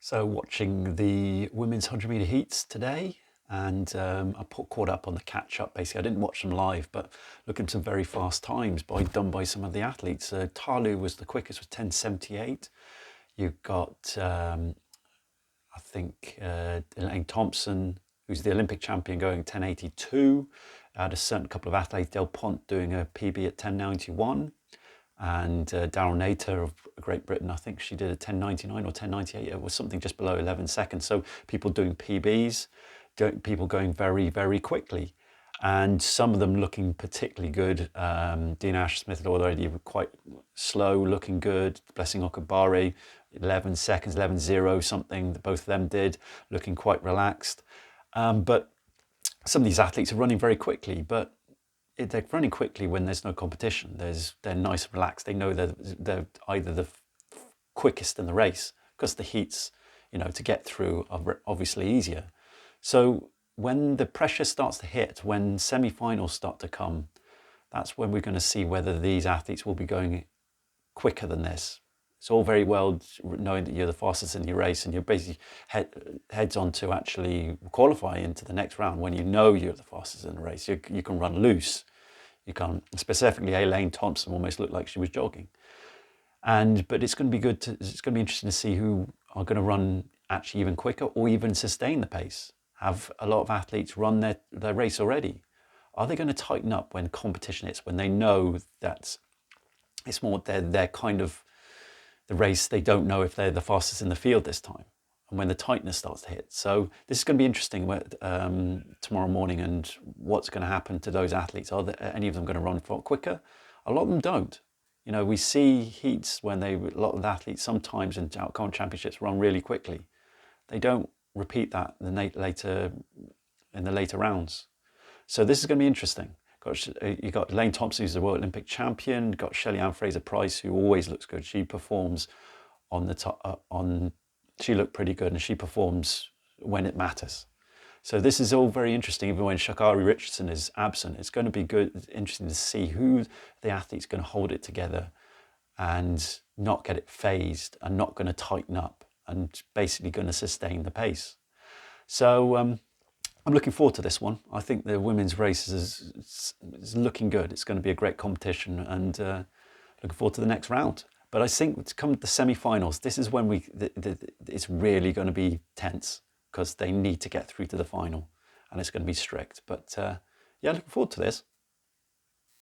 So watching the women's 100-meter heats today, and I caught up on the catch-up. Basically, I didn't watch them live, but looking at some very fast times done by some of the athletes. Talu was the quickest with 10:78. You've got, I think, Elaine Thompson, who's the Olympic champion, going 10:82. I had a certain couple of athletes, Del Pont doing a PB at 10:91. And Daryl Nater of Great Britain, I think she did a 10:99 or 10:98. It was something just below 11 seconds. So people doing PBs, people going very, very quickly. And some of them looking particularly good. Dean Ashsmith had already quite slow, looking good. Blessing Okabari, 11 seconds, 11:0 something, both of them did, looking quite relaxed. But some of these athletes are running very quickly, but they're running quickly when there's no competition. They're nice and relaxed. They know they're either the quickest in the race because the heats, to get through are obviously easier. So when the pressure starts to hit, when semi-finals start to come, that's when we're going to see whether these athletes will be going quicker than this. It's all very well knowing that you're the fastest in your race and you're basically heads on to actually qualify into the next round. When you know you're the fastest in the race, you can run loose. You can specifically, Elaine Thompson almost looked like she was jogging. But it's going to be good. It's going to be interesting to see who are going to run actually even quicker or even sustain the pace. Have a lot of athletes run their race already? Are they going to tighten up when competition hits, when they know that it's more they're kind of the race, they don't know if they're the fastest in the field this time, and when the tightness starts to hit. So this is going to be interesting tomorrow morning, and what's going to happen to those athletes. Are any of them going to run quicker? A lot of them don't. We see heats when a lot of the athletes sometimes in outcome championships run really quickly. They don't repeat that in the later rounds. So this is going to be interesting. You got Elaine Thompson, who's the World Olympic champion. Got Shelly-Ann Fraser-Pryce, who always looks good. She performs on the top. She looked pretty good, and she performs when it matters. So this is all very interesting. Even when Sha'Carri Richardson is absent, it's going to be interesting to see who the athlete's going to hold it together and not get it phased and not going to tighten up and basically going to sustain the pace. So I'm looking forward to this one. I think the women's race is looking good. It's going to be a great competition, and looking forward to the next round. But I think to come to the semi-finals, this is when it's really going to be tense because they need to get through to the final, and it's going to be strict. But yeah, looking forward to this.